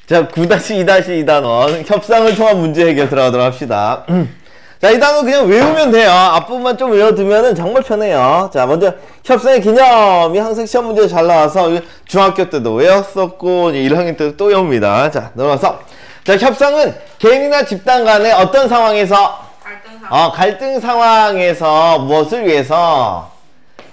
자, 9-2-2단원 협상을 통한 문제 해결 들어가도록 합시다. 자, 이 단어 그냥 외우면 돼요. 앞부분만 좀 외워두면 정말 편해요. 자, 먼저 협상의 개념이 항상 시험 문제에 잘 나와서 중학교 때도 외웠었고 1학년 때도 또 외웁니다. 자, 넘어가서 자, 협상은 개인이나 집단 간의 어떤 상황에서 갈등 상황에서 무엇을 위해서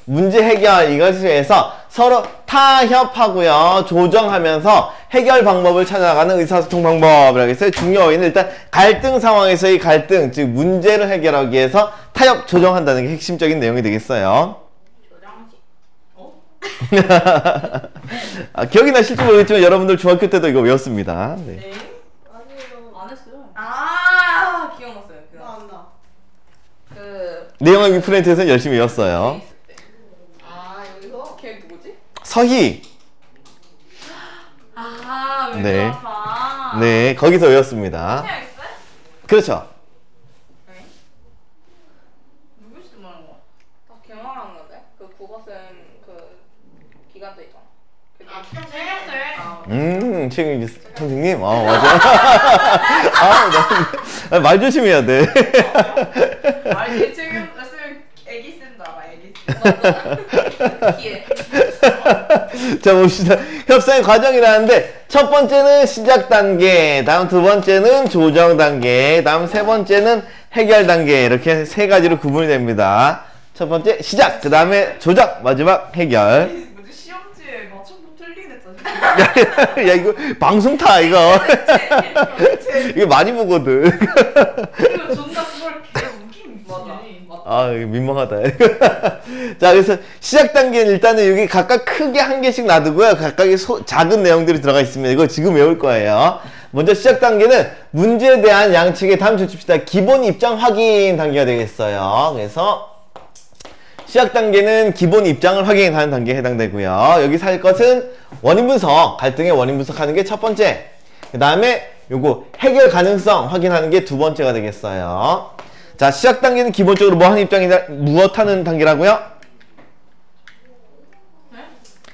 문제 해결 이것을 위해서 서로 타협하고요 조정하면서 해결 방법을 찾아가는 의사소통 방법이라고 했어요. 중요 어휘는 일단 갈등 상황에서의 갈등 즉 문제를 해결하기 위해서 타협 조정한다는 게 핵심적인 내용이 되겠어요. 아, 기억이 나실지 모르겠지만 여러분들 중학교 때도 이거 외웠습니다. 네. 네? 아니에요. 안 했어요. 아 기억났어요. 안 나. 내용하기 프렌트에서 열심히 외웠어요. 아 여기서? 걔 누구지? 서희. 아 네. 외국어파. 네, 거기서 외웠습니다. 그냥 있어요? 그렇죠. 네? 누구시도 말하는 거야? 다 개망한 건데? 그 국어쌤 그 기간 때 있잖아. 최경태. 최경희 선생님? 맞아. 말 조심해야 돼. 아니 지금 애기 쓴다 봐 애기 쓴다. 기회. 자, 봅시다. 협상의 과정이라는데 첫 번째는 시작 단계, 다음 두 번째는 조정 단계, 다음 세 번째는 해결 단계 이렇게 세 가지로 구분이 됩니다. 첫 번째 시작, 그 다음에 조정, 마지막 해결. 뭐지 시험지에 맞춤법 틀리겠다. 야, 이거 방송 타 이거. 이거 많이 보거든. 그리고 존나 그걸 웃긴 맞아. 아, 이거 민망하다. 자, 그래서 시작 단계는 일단은 여기 각각 크게 한 개씩 놔두고요. 각각의 작은 내용들이 들어가 있습니다. 이거 지금 외울 거예요. 먼저 시작 단계는 문제에 대한 양측의 다음 조칩시다. 기본 입장 확인 단계가 되겠어요. 그래서 시작 단계는 기본 입장을 확인하는 단계에 해당되고요. 여기서 할 것은 원인 분석, 갈등의 원인 분석하는 게 첫 번째. 그 다음에 요거 해결 가능성 확인하는 게 두 번째가 되겠어요. 자, 시작 단계는 기본적으로 뭐 하는 입장이다, 무엇 하는 단계라고요? 네?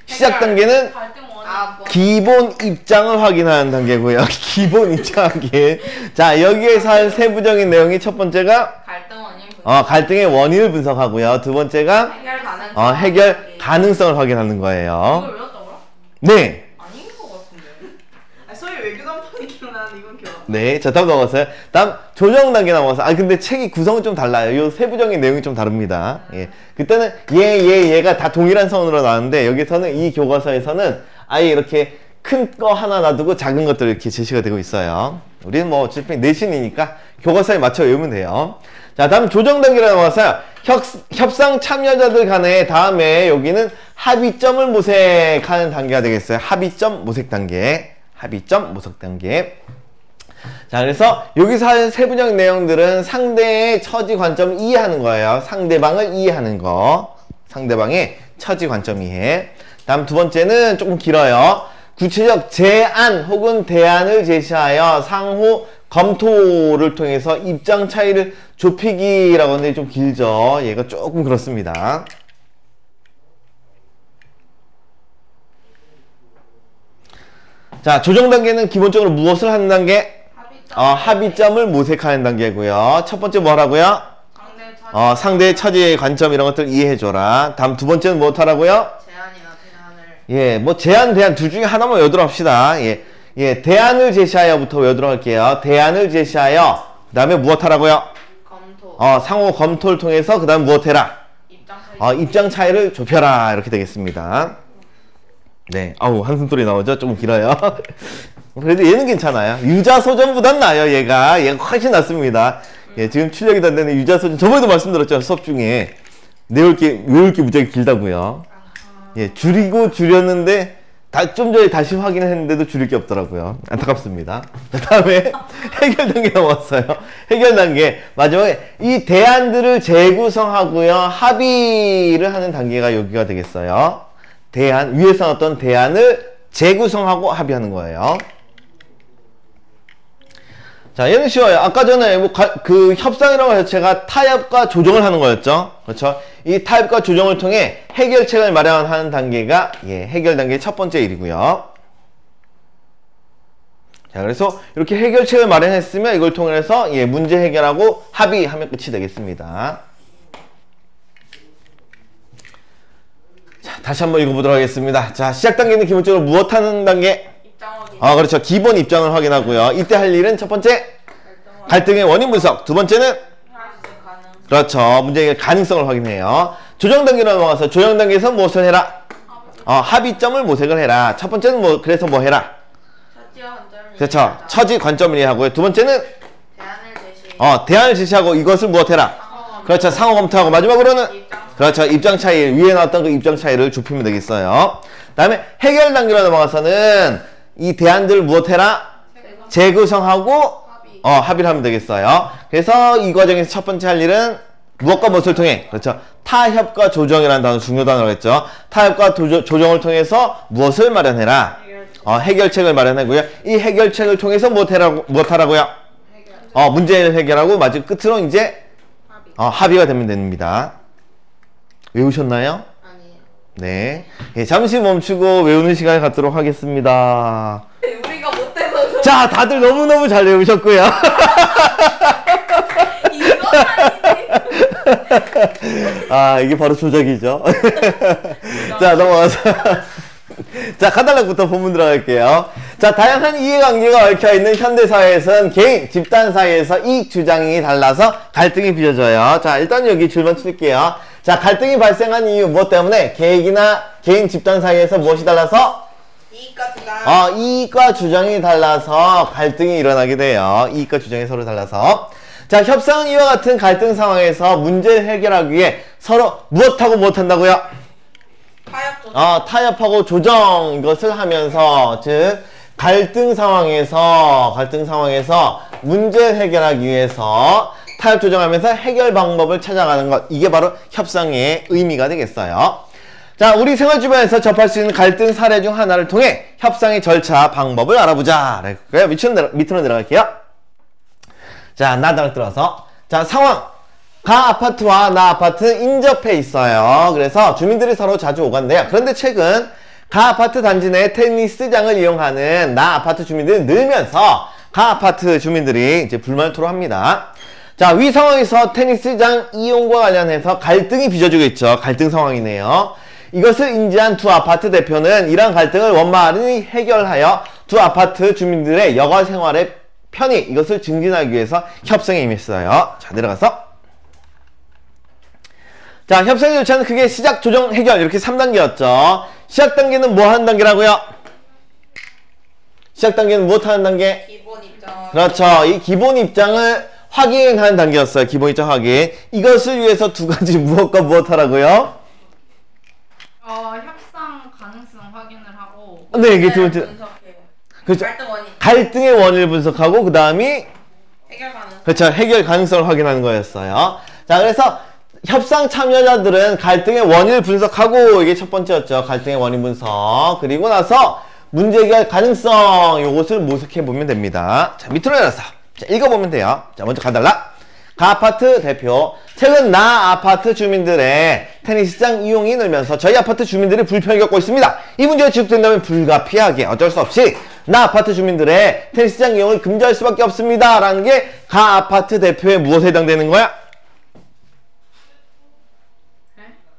시작 단계는 갈등 원인. 뭐. 기본 입장을 확인하는 단계고요. 기본 입장 확인. 자, 여기에서 할 세부적인 내용이 첫 번째가 갈등 원인 분석. 갈등의 원인을 분석하고요. 두 번째가 해결 가능성. 해결 가능성을 확인하는 거예요. 이걸 외웠다고요? 네. 아닌 것 같은데. 아 소위 외교단판이 기억나는 이건 기억. 네. 자, 다음 넘어가서요. 다음 조정 단계 넘어가서. 근데 책이 구성은 좀 달라요. 요 세부적인 내용이 좀 다릅니다. 예. 그때는 얘가 다 동일한 선으로 나왔는데 여기서는 이 교과서에서는 아예 이렇게 큰 거 하나 놔두고 작은 것들 이렇게 제시가 되고 있어요. 우리는 뭐 어차피 내신이니까 교과서에 맞춰 외우면 돼요. 자, 다음 조정 단계로 넘어가서요. 협상 참여자들 간에 다음에 여기는 합의점을 모색하는 단계가 되겠어요. 합의점 모색 단계. 합의점 모색 단계. 자, 그래서 여기서 할 세부적인 내용들은 상대의 처지 관점을 이해하는 거예요. 상대방을 이해하는 거. 상대방의 처지 관점 이해. 다음 두 번째는 조금 길어요. 구체적 제안 혹은 대안을 제시하여 상호 검토를 통해서 입장 차이를 좁히기라고 하는데 좀 길죠. 얘가 조금 그렇습니다. 자, 조정 단계는 기본적으로 무엇을 하는 단계? 합의점을 모색하는 단계고요. 첫 번째 뭐라고요? 상대의 처지의 관점 이런 것들 이해해줘라. 다음 두 번째는 뭐 하라고요? 제안이나 대안을. 예, 뭐 제안, 대안 둘 중에 하나만 외우도록 합시다. 예, 대안을 제시하여부터 외우도록 할게요. 대안을 제시하여, 그 다음에 무엇 하라고요? 검토. 상호 검토를 통해서 그 다음 무엇 해라? 입장 차이. 입장 차이를 좁혀라. 이렇게 되겠습니다. 네, 한숨 소리 나오죠? 조금 길어요. 그래도 얘는 괜찮아요. 유자소전보단 나아요, 얘가 훨씬 낫습니다. 예, 지금 출력이 안 되는 유자소전, 저번에도 말씀드렸죠, 수업 중에. 외울 게 무지하게 길다고요. 예, 줄였는데, 좀 전에 다시 확인을 했는데도 줄일 게 없더라고요. 안타깝습니다. 그 다음에 해결 단계 넘었어요. 해결 단계. 마지막에 이 대안들을 재구성하고요, 합의를 하는 단계가 여기가 되겠어요. 위에서 어떤 대안을 재구성하고 합의하는 거예요. 자, 얘는 쉬워요. 아까 전에 그 협상이라고 해서 제가 타협과 조정을 하는 거였죠. 그렇죠? 이 타협과 조정을 통해 해결책을 마련하는 단계가 해결 단계의 첫 번째 일이고요. 자, 그래서 이렇게 해결책을 마련했으면 이걸 통해서 문제 해결하고 합의하면 끝이 되겠습니다. 자, 다시 한번 읽어보도록 하겠습니다. 자, 시작 단계는 기본적으로 무엇 하는 단계? 입장 확인. 그렇죠. 기본 입장을 확인하고요. 이때 할 일은 첫 번째, 갈등의 원인 분석. 두 번째는, 그렇죠. 문제 해결 가능성을 확인해요. 조정 단계로 넘어가서 조정 단계에서 무엇을 해라? 합의점을 모색을 해라. 첫 번째는 그래서 뭐 해라? 처지와 관점을 그렇죠. 처지 관점을 이해하고요. 두 번째는 대안을 제시. 대안을 제시하고 이것을 무엇해라? 그렇죠. 상호 검토하고 마지막으로는 그렇죠. 입장 차이, 위에 나왔던 그 입장 차이를 좁히면 되겠어요. 다음에 해결 단계로 넘어가서는 이 대안들을 무엇해라? 재구성하고 합의를 하면 되겠어요. 그래서 이 과정에서 첫 번째 할 일은 무엇과 무엇을 통해? 그렇죠. 타협과 조정이라는 단어 중요 단어가 있죠. 타협과 조정을 통해서 무엇을 마련해라? 해결책을 마련하고요. 이 해결책을 통해서 무엇하라고요? 문제를 해결하고 마지막 끝으로 이제 합의가 되면 됩니다. 외우셨나요? 아니에요. 네. 잠시 멈추고 외우는 시간을 갖도록 하겠습니다. 우리가 못해서 자, 다들 너무너무 잘 외우셨고요. 이건 아니지. 이게 바로 조작이죠. 자, 넘어가서. 자, 카탈락부터 본문 들어갈게요. 자, 다양한 이해관계가 얽혀있는 현대사회에서는 개인, 집단 사이에서 이익 주장이 달라서 갈등이 빚어져요. 자, 일단 여기 줄만 칠게요. 자, 갈등이 발생한 이유 무엇 때문에? 계획이나 개인, 집단 사이에서 무엇이 달라서? 이익과 주장. 이익과 주장이 달라서 갈등이 일어나게 돼요. 이익과 주장이 서로 달라서. 자, 협상은 이와 같은 갈등 상황에서 문제를 해결하기 위해 서로 무엇하고 무엇한다고요? 타협 조정. 타협하고 조정 이것을 하면서 즉 갈등 상황에서 문제를 해결하기 위해서 타협 조정하면서 해결 방법을 찾아가는 것, 이게 바로 협상의 의미가 되겠어요. 자, 우리 생활 주변에서 접할 수 있는 갈등 사례 중 하나를 통해 협상의 절차, 방법을 알아보자. 밑으로 내려갈게요. 자, 나단을 들어서. 자, 상황. 가 아파트와 나 아파트는 인접해 있어요. 그래서 주민들이 서로 자주 오간대요. 그런데 최근 가 아파트 단지 내 테니스장을 이용하는 나 아파트 주민들이 늘면서 가 아파트 주민들이 이제 불만을 토로합니다. 자, 위 상황에서 테니스장 이용과 관련해서 갈등이 빚어지고 있죠. 갈등 상황이네요. 이것을 인지한 두 아파트 대표는 이러한 갈등을 원만히 해결하여 두 아파트 주민들의 여가 생활의 편의, 이것을 증진하기 위해서 협상에 임했어요. 자, 내려가서. 자, 협상의 절차는 크게 시작, 조정, 해결 이렇게 3단계였죠. 시작 단계는 뭐 하는 단계라고요? 시작 단계는 무엇 하는 단계? 기본 입장. 그렇죠. 이 기본 입장을 확인하는 단계였어요. 기본 입장 확인. 이것을 위해서 두 가지 무엇과 무엇 하라고요? 협상 가능성 확인을 하고. 네, 이게 두 번째. 분석해요. 그렇죠. 갈등 원인. 갈등의 원인을 분석하고 그 다음이 해결 가능성. 그렇죠. 해결 가능성을 확인하는 거였어요. 자, 그래서 협상 참여자들은 갈등의 원인을 분석하고, 이게 첫 번째였죠. 갈등의 원인 분석. 그리고 나서 문제 해결 가능성, 요것을 모색해 보면 됩니다. 자, 밑으로 내려서 자, 읽어보면 돼요. 자, 먼저 가달라. 가 아파트 대표. 최근 나 아파트 주민들의 테니스장 이용이 늘면서 저희 아파트 주민들이 불편을 겪고 있습니다. 이 문제가 지속된다면 불가피하게 어쩔 수 없이 나 아파트 주민들의 테니스장 이용을 금지할 수밖에 없습니다. 라는 게 가 아파트 대표의 무엇에 해당되는 거야?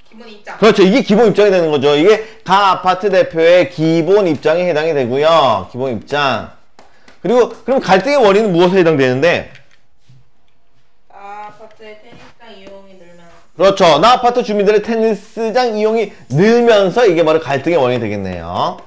기본 입장. 그렇죠. 이게 기본 입장이 되는 거죠. 이게 가 아파트 대표의 기본 입장에 해당이 되고요. 기본 입장. 그리고 그럼 갈등의 원인은 무엇에 해당되는데? 아파트의 테니스장 이용이 늘면. 그렇죠. 나 아파트 주민들의 테니스장 이용이 늘면서 이게 바로 갈등의 원인이 되겠네요.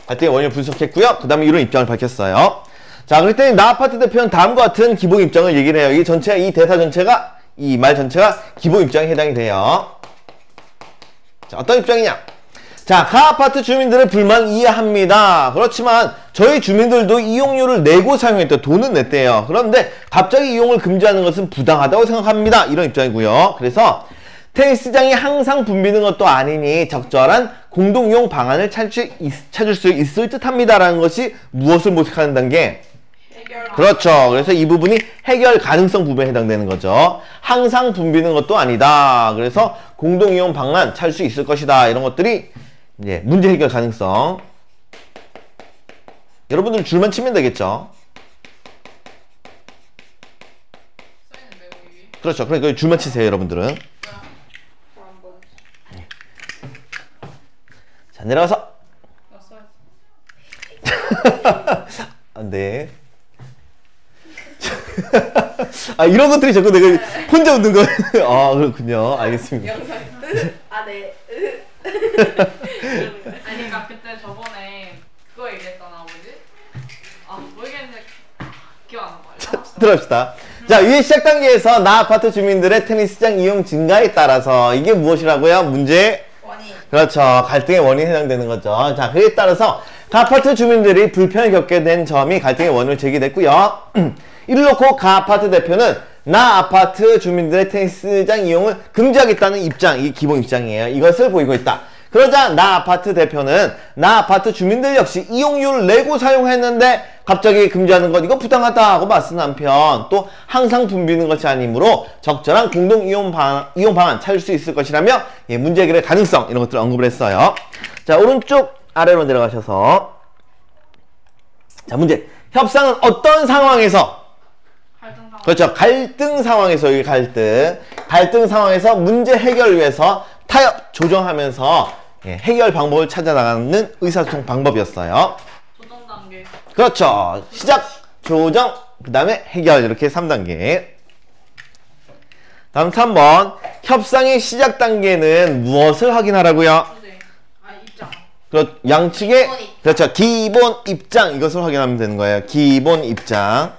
갈등의 원인을 분석했고요. 그 다음에 이런 입장을 밝혔어요. 자, 그랬더니 나 아파트 대표는 다음과 같은 기본 입장을 얘기를 해요. 이 전체가, 이 대사 전체가, 이 말 전체가 기본 입장에 해당이 돼요. 자, 어떤 입장이냐? 자, 가 아파트 주민들의 불만 이해합니다. 그렇지만 저희 주민들도 이용료를 내고 사용했대요. 돈은 냈대요. 그런데 갑자기 이용을 금지하는 것은 부당하다고 생각합니다. 이런 입장이고요. 그래서 테니스장이 항상 붐비는 것도 아니니 적절한 공동이용 방안을 찾을 수 있을 듯 합니다라는 것이 무엇을 모색하는 단계? 해결. 그렇죠. 그래서 이 부분이 해결 가능성 부분에 해당되는 거죠. 항상 붐비는 것도 아니다. 그래서 공동이용 방안 찾을 수 있을 것이다. 이런 것들이 이제 문제 해결 가능성. 여러분들 줄만 치면 되겠죠. 써있는데 여기. 그렇죠. 그러니까 줄만 치세요, 여러분들은. 자, 내려가서. 나 써야지. 안 돼. 아, 이런 것들이 자꾸 내가 혼자 웃는 거. 아, 그렇군요. 알겠습니다. 영상. 아, 네. 아니 그니까 그때 저번에 그거 얘기했잖아 뭐지? 아 모르겠는데 기억 안 나요. 들어갑시다. 자, 위의 시작 단계에서 나 아파트 주민들의 테니스장 이용 증가에 따라서 이게 무엇이라고요? 문제? 원인. 그렇죠. 갈등의 원인에 해당되는 거죠. 자, 그에 따라서 그 아파트 주민들이 불편을 겪게 된 점이 갈등의 원인을 제기됐고요. 이를 놓고 그 아파트 대표는 나 아파트 주민들의 테니스장 이용을 금지하겠다는 입장, 이 기본 입장이에요. 이것을 보이고 있다. 그러자 나 아파트 대표는 나 아파트 주민들 역시 이용료를 내고 사용했는데 갑자기 금지하는 것 이거 부당하다 하고 맞선 한편 또 항상 붐비는 것이 아니므로 적절한 공동 이용 방안 찾을 수 있을 것이라며 예, 문제 해결의 가능성 이런 것들을 언급을 했어요. 자, 오른쪽 아래로 내려가셔서 자, 문제. 협상은 어떤 상황에서 갈등 상황. 그렇죠. 갈등 상황에서 이 갈등 상황에서 문제 해결을 위해서 타협 조정하면서 예, 해결 방법을 찾아 나가는 의사소통 방법이었어요. 조정 단계. 그렇죠. 시작, 조정, 그 다음에 해결 이렇게 3단계. 다음 3번. 협상의 시작 단계는 무엇을 확인하라고요? 주제. 아 입장. 양측의 기본 입장. 그렇죠. 기본 입장 이것을 확인하면 되는 거예요. 기본 입장.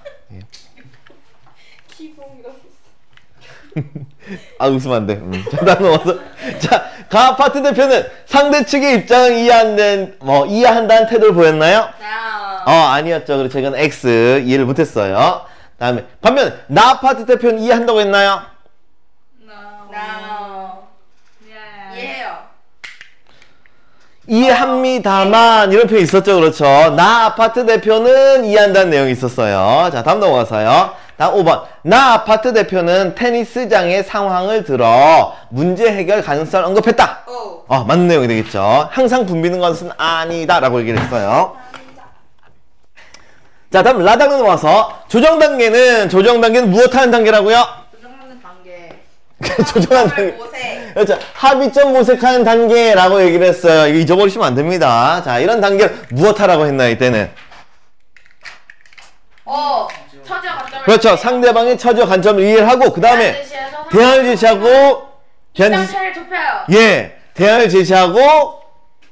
기본이라고. 아, 웃으면 안 돼. 자, 다음 넘어서. 자, 그 아파트 대표는 상대 측의 입장을 이해한다는 태도를 보였나요? 자. 아니었죠. 그렇죠. 이건 X. 이해를 못했어요. 다음에, 반면, 나 아파트 대표는 이해한다고 했나요? No. 나. 예. 이해해요. 이해합니다만, 이런 표현이 있었죠. 그렇죠. 나 아파트 대표는 이해한다는 내용이 있었어요. 자, 다음 넘어가서요. 다음 5번. 나 아파트 대표는 테니스장의 상황을 들어 문제 해결 가능성을 언급했다. 오. 맞는 내용이 되겠죠. 항상 붐비는 것은 아니다 라고 얘기를 했어요. 자, 다음 라당으로 넘어와서 조정 단계는 무엇 하는 단계라고요? 조정하는 단계. 조정하는 단계. 모색. 그렇죠. 합의점 모색하는 단계라고 얘기를 했어요. 이거 잊어버리시면 안 됩니다. 자, 이런 단계를 무엇 하라고 했나요, 이때는? 처지와 관점을. 그렇죠. 상대방의 처지와 관점을 이해를 하고, 그 다음에 대안을 제시하고, 입장차를 좁혀요. 예, 대안을 제시하고,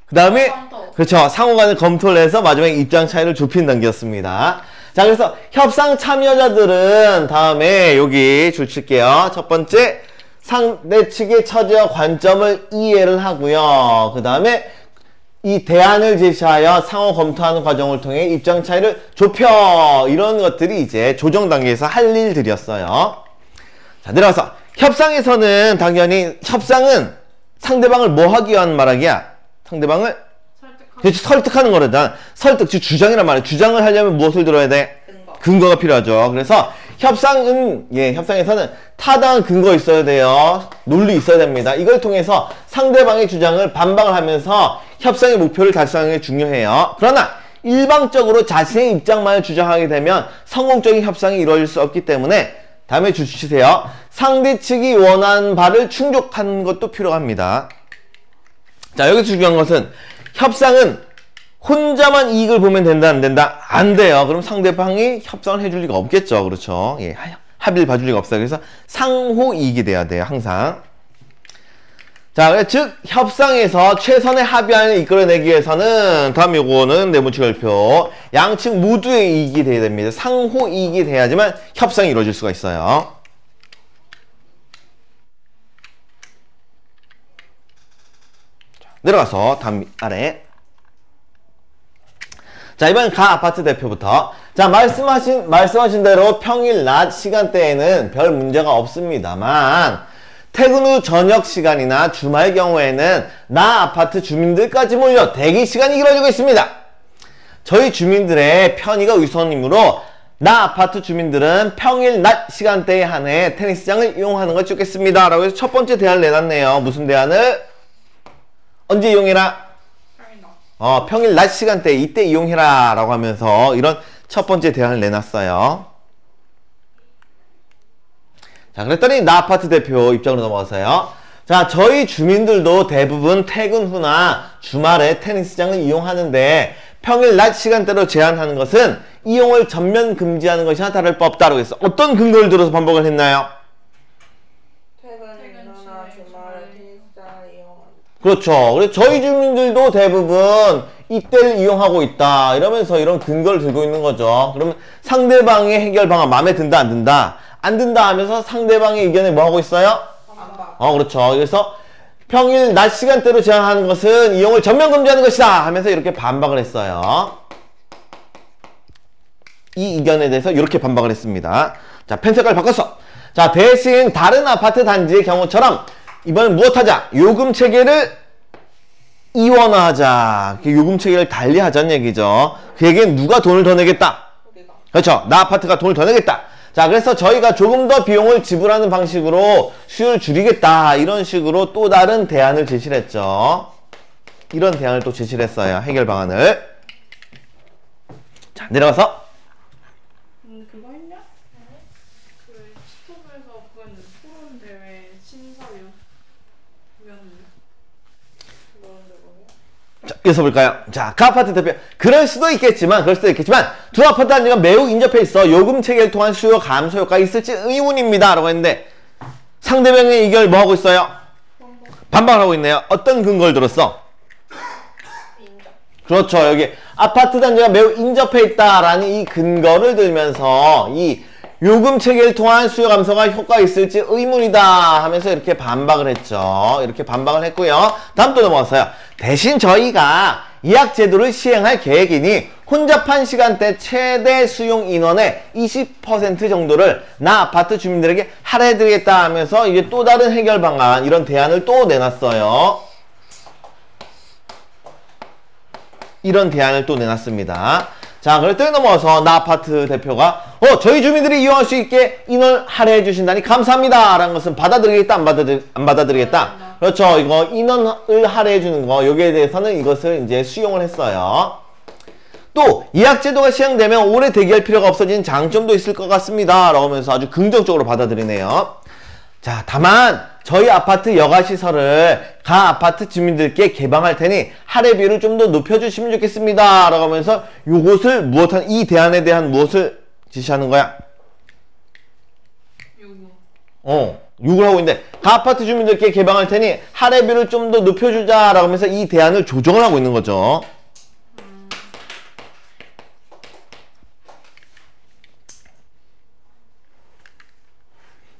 그 다음에, 검토. 그렇죠. 상호간의 검토를 해서 마지막에 입장 차이를 좁힌 단계였습니다. 자, 그래서 협상 참여자들은 다음에 여기 줄 칠게요. 첫 번째, 상대 측의 처지와 관점을 이해를 하고요. 그 다음에 이 대안을 제시하여 상호 검토하는 과정을 통해 입장 차이를 좁혀. 이런 것들이 이제 조정 단계에서 할 일들이었어요. 자, 내려가서 협상에서는 당연히 협상은 상대방을 뭐 하기 위한 말하기야? 상대방을 설득하고. 설득하는 거잖아. 설득, 즉 주장이란 말이야. 주장을 하려면 무엇을 들어야 돼? 근거. 근거가 필요하죠. 그래서 협상은 협상에서는 타당한 근거 있어야 돼요. 논리 있어야 됩니다. 이걸 통해서 상대방의 주장을 반박을 하면서 협상의 목표를 달성하는 게 중요해요. 그러나 일방적으로 자신의 입장만을 주장하게 되면 성공적인 협상이 이루어질 수 없기 때문에 다음에 주시세요. 상대 측이 원하는 바를 충족하는 것도 필요합니다. 자, 여기서 중요한 것은 협상은 혼자만 이익을 보면 된다, 안 된다? 안 돼요. 그럼 상대방이 협상을 해줄 리가 없겠죠. 그렇죠. 예, 합의를 봐줄 리가 없어요. 그래서 상호 이익이 돼야 돼요. 항상. 자, 즉 협상에서 최선의 합의안을 이끌어내기 위해서는 다음 요거는 내부치결표 양측 모두의 이익이 돼야 됩니다. 상호 이익이 돼야지만 협상이 이루어질 수가 있어요. 자, 내려가서 다음 아래. 자, 이번엔 가 아파트 대표부터. 자, 말씀하신 대로 평일 낮 시간대에는 별 문제가 없습니다만 퇴근 후 저녁 시간이나 주말 경우에는 나 아파트 주민들까지 몰려 대기 시간이 길어지고 있습니다. 저희 주민들의 편의가 우선이므로 나 아파트 주민들은 평일 낮 시간대에 한해 테니스장을 이용하는 걸 좋겠습니다. 라고 해서 첫 번째 대안을 내놨네요. 무슨 대안을? 언제 이용해라? 평일 낮 시간대 이때 이용해라 라고 하면서 이런 첫 번째 대안을 내놨어요. 자, 그랬더니 나 아파트 대표 입장으로 넘어가서요. 자, 저희 주민들도 대부분 퇴근 후나 주말에 테니스장을 이용하는데 평일 낮 시간대로 제한하는 것은 이용을 전면 금지하는 것이나 다를 바 없다라고 했어. 어떤 근거를 들어서 반박을 했나요? 퇴근이나 주말에 테니스장을 이용한다. 그렇죠. 그래서 저희 주민들도 대부분 이때를 이용하고 있다 이러면서 이런 근거를 들고 있는 거죠. 그러면 상대방의 해결 방안 마음에 든다 안 든다? 안 든다 하면서 상대방의 의견에 뭐 하고 있어요? 반박. 그렇죠. 그래서 평일 낮 시간대로 제한하는 것은 이용을 전면 금지하는 것이다 하면서 이렇게 반박을 했어요. 이 의견에 대해서 이렇게 반박을 했습니다. 자, 펜 색깔 바꿨어. 자, 대신 다른 아파트 단지의 경우처럼 이번엔 무엇하자? 요금 체계를 이원화하자. 요금 체계를 달리하자는 얘기죠. 그에겐 누가 돈을 더 내겠다? 우리가. 그렇죠. 나 아파트가 돈을 더 내겠다. 자, 그래서 저희가 조금 더 비용을 지불하는 방식으로 수요를 줄이겠다. 이런 식으로 또 다른 대안을 제시를 했죠. 이런 대안을 또 제시를 했어요. 해결 방안을. 자, 내려가서. 그거 했냐? 그 스톱에서 그건 토론 대회 심사위원. 자, 이어서 볼까요? 자, 그 아파트 대표. 그럴 수도 있겠지만 두 아파트 단지가 매우 인접해 있어 요금 체계를 통한 수요 감소 효과가 있을지 의문입니다. 라고 했는데 상대방의 의견을 뭐 하고 있어요? 반박을 하고 있네요. 어떤 근거를 들었어? 인정. 그렇죠. 여기 아파트 단지가 매우 인접해 있다라는 이 근거를 들면서 이 요금 체계를 통한 수요 감소가 효과가 있을지 의문이다 하면서 이렇게 반박을 했죠. 이렇게 반박을 했고요. 다음 또 넘어갔어요. 대신 저희가 예약 제도를 시행할 계획이니 혼잡한 시간대 최대 수용 인원의 20% 정도를 나 아파트 주민들에게 할애해드리겠다 하면서 이게 또 다른 해결 방안, 이런 대안을 또 내놨어요. 이런 대안을 또 내놨습니다. 자, 그랬더니 넘어와서 나 아파트 대표가 저희 주민들이 이용할 수 있게 인원 할애해 주신다니 감사합니다 라는 것은 받아들이겠다 안 받아들이겠다? 그렇죠. 이거 인원을 할애해 주는 거, 여기에 대해서는 이것을 이제 수용을 했어요. 또 예약 제도가 시행되면 오래 대기할 필요가 없어지는 장점도 있을 것 같습니다 라고 하면서 아주 긍정적으로 받아들이네요. 자, 다만 저희 아파트 여가시설을 가 아파트 주민들께 개방할 테니 할애비를 좀 더 높여주시면 좋겠습니다 라고 하면서 요것을 이 대안에 대한 무엇을 지시하는 거야? 요구를 하고 있는데 가 아파트 주민들께 개방할 테니 할애비를 좀 더 높여주자 라고 하면서 이 대안을 조정을 하고 있는 거죠.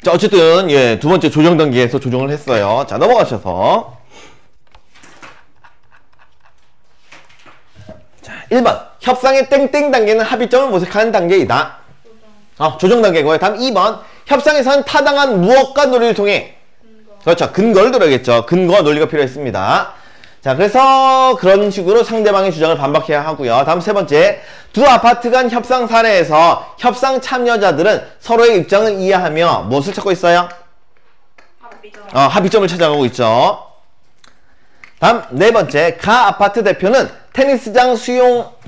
자, 어쨌든 두 번째 조정 단계에서 조정을 했어요. 자, 넘어가셔서 자, 1번 협상의 땡땡 단계는 합의점을 모색하는 단계이다. 조정 단계고요. 다음 2번 협상에서는 타당한 무엇과 논리를 통해 그렇죠. 근거를 들어야겠죠. 근거와 논리가 필요했습니다. 자, 그래서 그런 식으로 상대방의 주장을 반박해야 하고요. 다음 세 번째, 두 아파트 간 협상 사례에서 협상 참여자들은 서로의 입장을 이해하며 무엇을 찾고 있어요? 합의점을 찾아가고 있죠. 다음 네 번째, 가 아파트 대표는 테니스장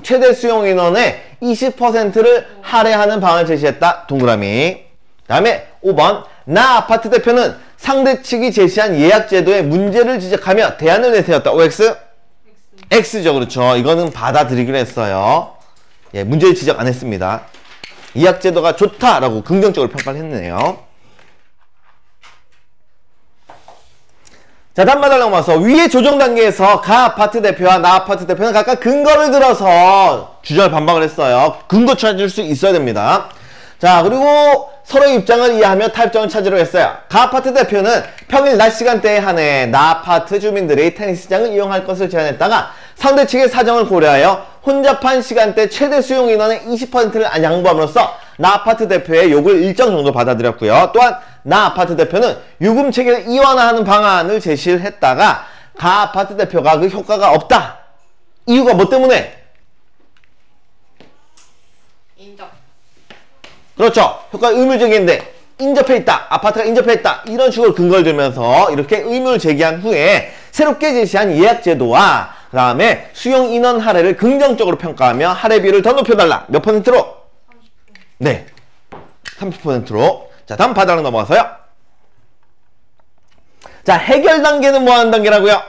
최대 수용 인원의 20%를 할애하는 방안을 제시했다. 동그라미. 다음에 5번, 나 아파트 대표는 상대 측이 제시한 예약 제도에 문제를 지적하며 대안을 내세웠다. OX? X죠. 그렇죠. 이거는 받아들이기로 했어요. 문제를 지적 안 했습니다. 예약 제도가 좋다라고 긍정적으로 평가를 했네요. 자, 다음 마다 넘어와서 위의 조정 단계에서 가 아파트 대표와 나 아파트 대표는 각각 근거를 들어서 주장을 반박을 했어요. 근거 찾을 수 있어야 됩니다. 자, 그리고 서로의 입장을 이해하며 타협점을 찾으려 했어요. 가 아파트 대표는 평일 낮 시간대에 한해 나 아파트 주민들이 테니스장을 이용할 것을 제안했다가 상대 측의 사정을 고려하여 혼잡한 시간대 최대 수용 인원의 20%를 양보함으로써 나 아파트 대표의 요구를 일정 정도 받아들였고요. 또한 나 아파트 대표는 요금 체계를 이원화하는 방안을 제시를 했다가 가 아파트 대표가 그 효과가 없다. 이유가 뭐 때문에? 인정. 그렇죠. 효과가 의무적인데 인접해 있다. 아파트가 인접해 있다. 이런 식으로 근거를 들면서 이렇게 의무를 제기한 후에 새롭게 제시한 예약제도와 그 다음에 수용 인원 할애를 긍정적으로 평가하며 할애 비율을 더 높여달라. 몇 %로? 30%. 네. 30%로. 자, 다음 바닥으로 넘어가서요. 자, 해결 단계는 뭐 하는 단계라고요?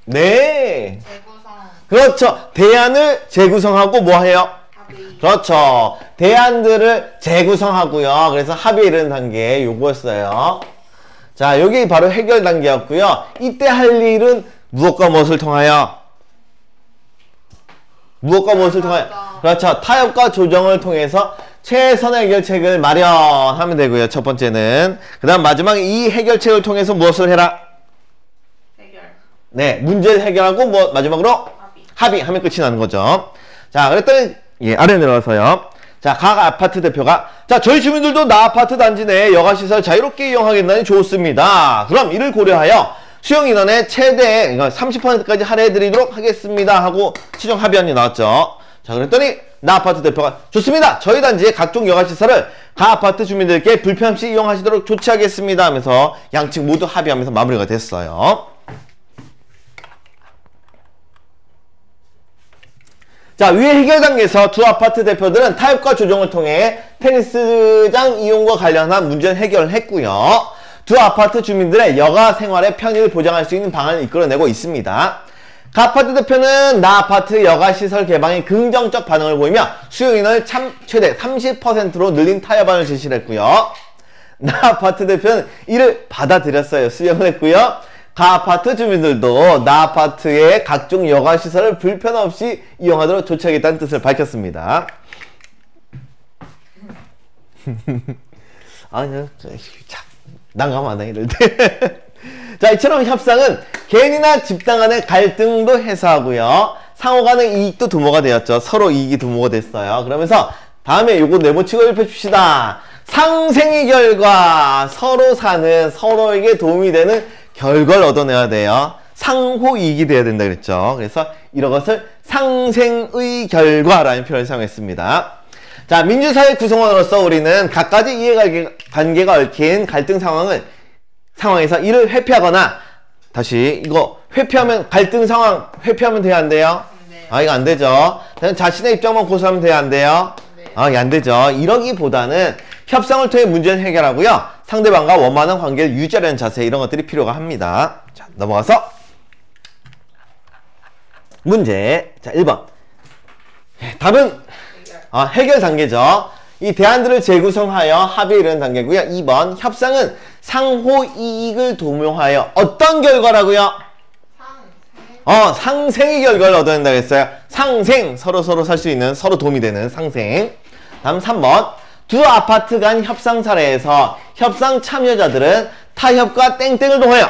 네. 재구성. 그렇죠. 대안을 재구성하고 뭐 해요? 합의. 그렇죠. 대안들을 재구성하고요. 그래서 합의에 이르는 단계 요거였어요. 자, 여기 바로 해결 단계였고요. 이때 할 일은 무엇과 무엇을 통하여? 무엇과 무엇을 통하여? 그렇죠. 타협과 조정을 통해서 최선의 해결책을 마련하면 되고요. 첫 번째는. 그 다음 마지막 이 해결책을 통해서 무엇을 해라? 해결. 네, 문제를 해결하고 뭐 마지막으로 합의하면 끝이 나는 거죠. 자, 그랬더니 예, 아래 내려가서요. 자, 각 아파트 대표가 자, 저희 주민들도 나 아파트 단지 내 여가시설 자유롭게 이용하겠다니 좋습니다. 그럼 이를 고려하여 수용 인원의 최대 그러니까 30%까지 할애해드리도록 하겠습니다 하고 최종 합의안이 나왔죠. 자, 그랬더니 나 아파트 대표가 좋습니다. 저희 단지의 각종 여가시설을 가 아파트 주민들께 불편 없이 이용하시도록 조치하겠습니다 하면서 양측 모두 합의하면서 마무리가 됐어요. 자, 위의 해결 단계에서 두 아파트 대표들은 타협과 조정을 통해 테니스장 이용과 관련한 문제를 해결을 했고요. 두 아파트 주민들의 여가 생활의 편의를 보장할 수 있는 방안을 이끌어내고 있습니다. 가 아파트 대표는 나 아파트 여가시설 개방에 긍정적 반응을 보이며 수용 인원을 최대 30%로 늘린 타협안을 제시를 했고요. 나 아파트 대표는 이를 받아들였어요. 수용을 했고요. 가 아파트 주민들도 나 아파트의 각종 여가시설을 불편 없이 이용하도록 조치하겠다는 뜻을 밝혔습니다. 아니요, 참 난감하네 이럴 때. 자, 이처럼 협상은 개인이나 집단 간의 갈등도 해소하고요. 상호 간의 이익도 도모가 되었죠. 서로 이익이 도모가 됐어요. 그러면서 다음에 요거 네모치고 읊어줍시다. 상생의 결과 서로 사는 서로에게 도움이 되는 결과를 얻어내야 돼요. 상호 이익이 돼야 된다 그랬죠. 그래서 이런 것을 상생의 결과라는 표현을 사용했습니다. 자, 민주사회 구성원으로서 우리는 각가지 이해관계가 얽힌 갈등 상황에서 이를 회피하거나 다시 이거 회피하면 갈등 상황 회피하면 돼야 안 돼요? 네. 아, 이거 안 되죠. 자신의 입장만 고수하면 돼야 안 돼요? 네. 아, 이게 안 되죠. 이러기보다는 협상을 통해 문제를 해결하고요. 상대방과 원만한 관계를 유지하려는 자세 이런 것들이 필요가 합니다. 자, 넘어가서 문제. 자, 1번. 답은 해결 단계죠. 이 대안들을 재구성하여 합의에 이르는 단계고요. 2번. 협상은 상호 이익을 도모하여 어떤 결과라고요? 상생의 결과를 얻어낸다 그랬어요. 상생. 서로 살 수 있는 서로 도움이 되는 상생. 다음 3번. 두 아파트 간 협상 사례에서 협상 참여자들은 타협과 땡땡을 통하여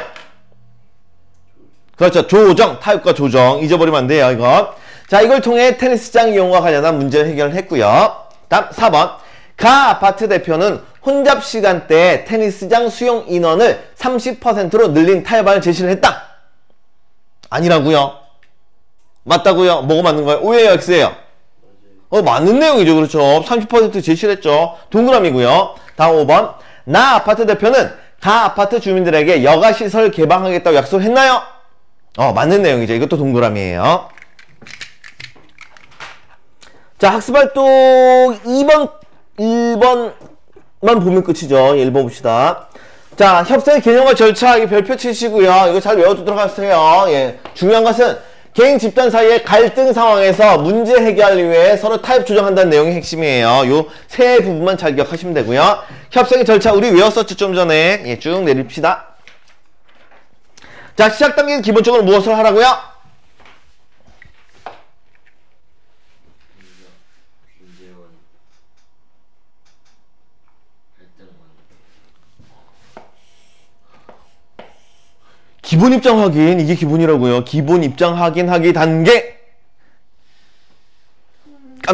그렇죠. 조정. 타협과 조정. 잊어버리면 안 돼요. 이거. 자, 이걸 통해 테니스장 이용과 관련한 문제를 해결했고요. 다음 4번. 가 아파트 대표는 혼잡 시간대에 테니스장 수용 인원을 30%로 늘린 타협안을 제시를 했다. 아니라고요. 맞다고요. 뭐가 맞는 거예요? O예요, X예요? 맞는 내용이죠. 그렇죠. 30% 제시를 했죠. 동그라미고요. 다음 5번. 나 아파트 대표는 가 아파트 주민들에게 여가시설 개방하겠다고 약속했나요? 맞는 내용이죠. 이것도 동그라미예요. 자, 학습활동 1번만 보면 끝이죠. 1번 봅시다. 자, 협상의 개념과 절차, 별표 치시고요. 이거 잘 외워두도록 하세요. 예. 중요한 것은 개인 집단 사이의 갈등 상황에서 문제 해결을 위해 서로 타협 조정한다는 내용이 핵심이에요. 요 세 부분만 잘 기억하시면 되고요. 협상의 절차, 우리 외웠었죠, 좀 전에. 예, 쭉 내립시다. 자, 시작 단계는 기본적으로 무엇을 하라고요? 기본 입장 확인, 이게 기본이라고요. 기본 입장 확인하기 단계.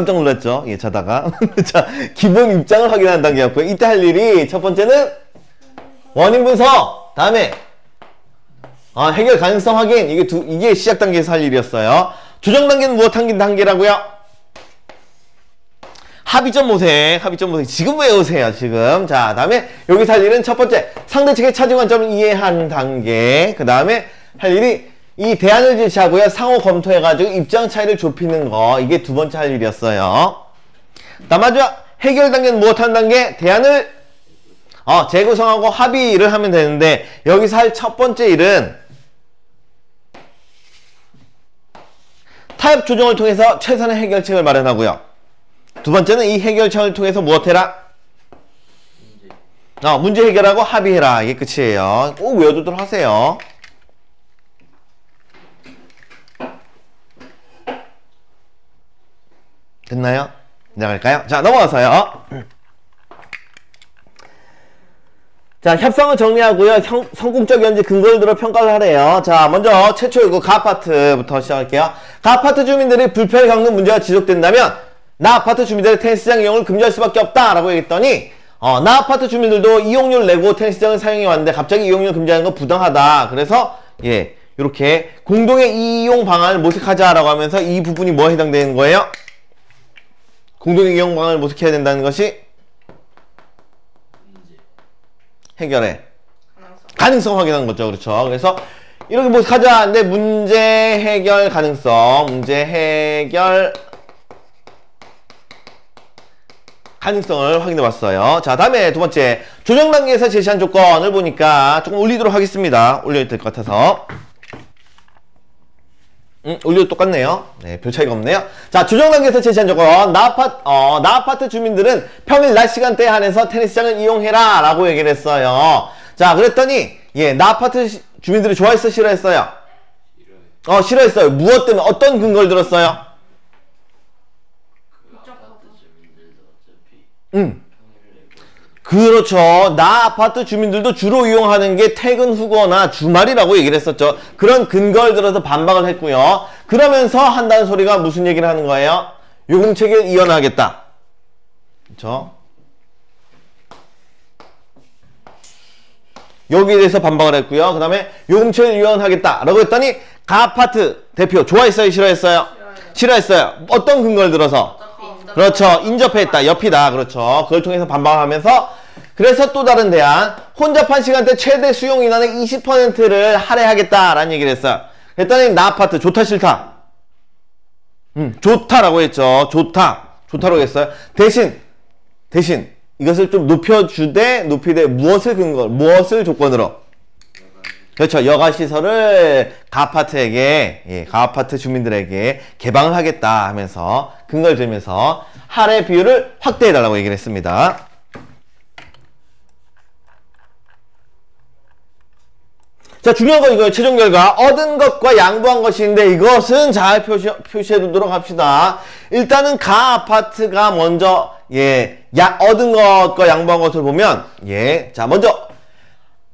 깜짝 놀랐죠? 예, 자다가. 자, 기본 입장을 확인하는 단계였고요. 이때 할 일이 첫 번째는 원인 분석. 다음에 해결 가능성 확인. 이게 시작 단계에서 할 일이었어요. 조정 단계는 무엇 단계라고요? 합의점 모색. 지금 외우세요, 지금. 자, 다음에 여기서 할 일은 첫 번째, 상대 측의 차지 관점을 이해하는 단계. 그 다음에 할 일이 이 대안을 제시하고요. 상호 검토해가지고 입장 차이를 좁히는 거. 이게 두 번째 할 일이었어요. 다음 마지막, 해결 단계는 무엇 하는 단계? 대안을 재구성하고 합의를 하면 되는데, 여기서 할 첫 번째 일은 타협 조정을 통해서 최선의 해결책을 마련하고요. 두 번째는 이 해결책을 통해서 무엇 해라? 문제 해결하고 합의해라. 이게 끝이에요. 꼭 외워두도록 하세요. 됐나요? 나갈까요? 자, 넘어가서요. 자, 협상을 정리하고요. 성공적 연지 근거를 들어 평가를 하래요. 자, 먼저 최초 이거 가 아파트부터 시작할게요. 가 아파트 주민들이 불편을 겪는 문제가 지속된다면 나 아파트 주민들의 테니스장 이용을 금지할 수밖에 없다 라고 얘기했더니 나 아파트 주민들도 이용료를 내고 테니스장을 사용해 왔는데 갑자기 이용료 금지하는 건 부당하다. 그래서 이렇게 공동의 이용 방안을 모색하자 라고 하면서 이 부분이 뭐에 해당되는 거예요? 공동의 이용 방안을 모색해야 된다는 것이 해결의 가능성 확인하는 거죠. 그렇죠. 그래서 이렇게 모색하자. 근데 문제 해결 가능성, 문제 해결 가능성을 확인해 봤어요. 자, 다음에 두 번째, 조정 단계에서 제시한 조건을 보니까 조금 올리도록 하겠습니다. 올려야 될 것 같아서. 올려도 똑같네요. 네, 별 차이가 없네요. 자, 조정 단계에서 제시한 조건. 나 아파트 주민들은 평일 낮 시간대에 한해서 테니스장을 이용해라 라고 얘기를 했어요. 자, 그랬더니 나 아파트 주민들이 좋아했어, 싫어했어요? 싫어했어요. 무엇 때문에? 어떤 근거를 들었어요? 그렇죠. 나 아파트 주민들도 주로 이용하는 게 퇴근 후거나 주말이라고 얘기를 했었죠. 그런 근거를 들어서 반박을 했고요. 그러면서 한다는 소리가 무슨 얘기를 하는 거예요? 요금체계를 이원하겠다. 그렇죠? 여기에 대해서 반박을 했고요. 그 다음에 요금체계를 이원하겠다 라고 했더니 가 아파트 대표 좋아했어요, 싫어했어요? 싫어했어요. 어떤 근거를 들어서? 그렇죠. 인접했다. 옆이다. 그렇죠. 그걸 통해서 반박하면서 그래서 또 다른 대안, 혼잡한 시간대 최대 수용 인원의 20%를 할애하겠다라는 얘기를 했어요. 그랬더니 나 아파트 좋다 싫다? 좋다라고 했죠. 좋다라고 했어요. 대신 이것을 좀 높이되 무엇을 조건으로? 그렇죠. 여가시설을 가아파트에게, 가아파트 주민들에게 개방을 하겠다 하면서 근거를 들면서 할애 비율을 확대해달라고 얘기를 했습니다. 자, 중요한 건 이거예요. 최종 결과. 얻은 것과 양보한 것인데 이것은 잘 표시해두도록 합시다. 일단은 가아파트가 먼저, 얻은 것과 양보한 것을 보면, 자, 먼저,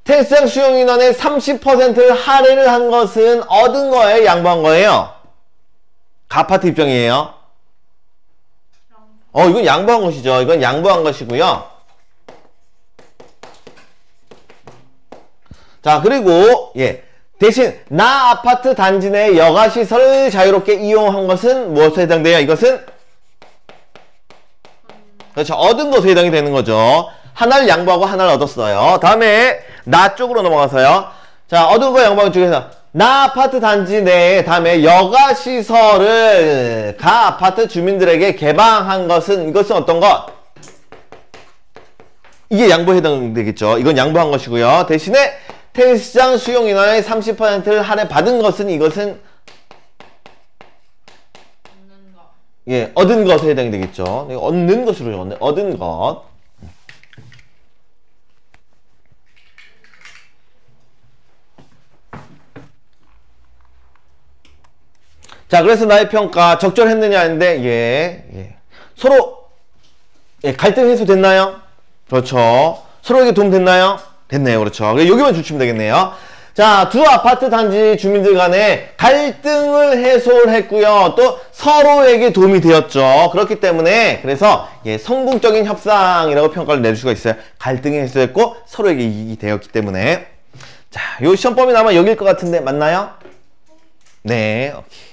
테니스장 수용 인원의 30%를 할애를 한 것은 얻은 거예요, 양보한 거예요? 가아파트 입장이에요. 이건 양보한 것이죠. 이건 양보한 것이고요. 자, 그리고 대신 나 아파트 단지 내 여가시설을 자유롭게 이용한 것은 무엇에 해당돼요? 이것은 그렇죠. 얻은 것에 해당이 되는 거죠. 하나를 양보하고 하나를 얻었어요. 다음에 나 쪽으로 넘어가서요. 자, 얻은 거 양보한 쪽에서 나 아파트 단지 내에 다음에 여가시설을 가 아파트 주민들에게 개방한 것은 이것은 어떤 것? 이게 양보에 해당되겠죠. 이건 양보한 것이고요. 대신에 테니스장 수용 인원의 30%를 할애 받은 것은 이것은 얻은 것에 해당이 되겠죠. 얻는 것으로 적었네. 얻은 것. 자, 그래서 나의 평가 적절했느냐 하는데 서로 갈등 해소됐나요? 그렇죠. 서로에게 도움 됐나요? 됐네요. 그렇죠. 여기만 주시면 되겠네요. 자, 두 아파트 단지 주민들 간에 갈등을 해소를 했고요. 또 서로에게 도움이 되었죠. 그렇기 때문에 그래서 예, 성공적인 협상이라고 평가를 내릴 수가 있어요. 갈등이 해소했고 서로에게 이익이 되었기 때문에. 자, 요 시험 범위는 아마 여길 것 같은데 맞나요? 네, 오케이.